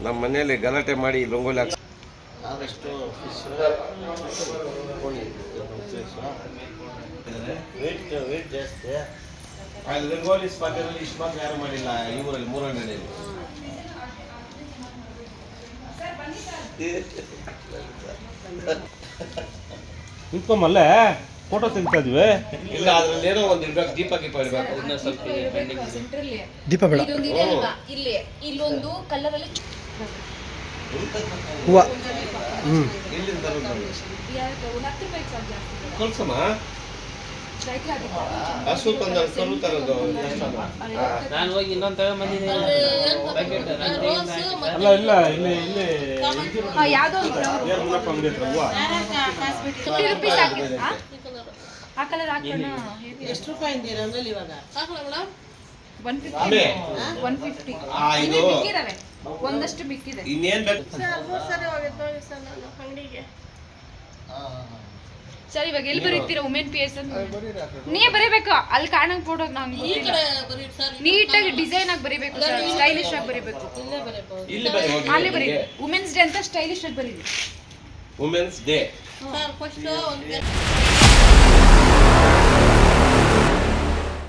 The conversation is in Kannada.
ನಮ್ಮ ಮನೆಯಲ್ಲಿ ಗಲಾಟೆ ಮಾಡಿ ರಂಗೋಲಿ ಹಾಕಿ ಆದಷ್ಟು ಫಿಶ್ ವೇಟ್ ಜಾಸ್ತಿ. ರಂಗೋಲಿ ಸ್ಪರ್ಧೆಯಲ್ಲಿ ಇಷ್ಟು ಮಾತ್ರ ಯಾರು ಮಾಡಿಲ್ಲ ಈ ಊರಲ್ಲಿ ಮೂರನೇ ನಿಂತ್ಕೊಂಬಲ್ಲೇ ಫೋಟೋ ತೆಗಿತಾ ಇದ್ವಿ. ಇಲ್ಲ ಅದ್ರಲ್ಲಿ ಏನೋ ಒಂದು ಇರ್ಬೇಕು, ದೀಪ ಇರ್ಬೇಕು. ದೀಪ ಬೇಡ. ಇಲ್ಲಿ ಇಲ್ಲೊಂದು ಕಲರ್ ಅಲ್ಲಿ ಹೂವ. ಎಲ್ಲಿಂದ ಕಳ್ಸಮ್ಮ ಹಸು ತಂದ ಕರು ತರೋದು ನಾನು ಹೋಗಿ ಇನ್ನೊಂದು ತಗೊಂಡ್ಬಂದಿದ್ದೀನಿ. ಅಲ್ಲ ಇಲ್ಲ ಇಲ್ಲಿ ಇಲ್ಲಿ ಯಾವ್ದೋ ಮುನ್ನಪ್ಪ ಅಂಗಡಿ ಹತ್ರ ಹೂವ. 50 ರೂಪೀಸ್ ಆ ಕಲರ್ ಹಾಕೋಣ. ಎಷ್ಟು ರೂಪಾಯಿ ಅಂತೀರಾ ಅಂದ್ರೆ ಇವಾಗ 150 ಇನ್ನು ಬಿಕ್ಕಿದಾವೆ, ಒಂದಷ್ಟು ಬಿಕ್ಕಿದೆ. ಇನ್ನೇನ್ ಬೇಕು ಸರ್ ಇವಾಗ ಎಲ್ಲಿ ಬರೀತೀರಾ ವುಮೆನ್ ಪಿ ಎಸ್ ಅಂತ ನೀ ಬರೀಬೇಕು, ಅಲ್ಲಿ ಕಾಣಂಗ್ ಫೋಟೋ ನಂಗೆ ನೀಟಾಗಿ ಡಿಸೈನ್ ಆಗಿ ಬರೀಬೇಕು ಸರ್, ಸ್ಟೈಲಿಶ್ ಆಗಿ ಬರೀಬೇಕು. ಇಲ್ಲಿ ಬನ್ನಿ ಹೋಗಿ ಅಲ್ಲಿ ಬರೀ ವುಮೆನ್ಸ್ ಡೇ ಅಂತ ಸ್ಟೈಲಿಶ್ ಆಗಿ ಬರೀರಿ. Women's day first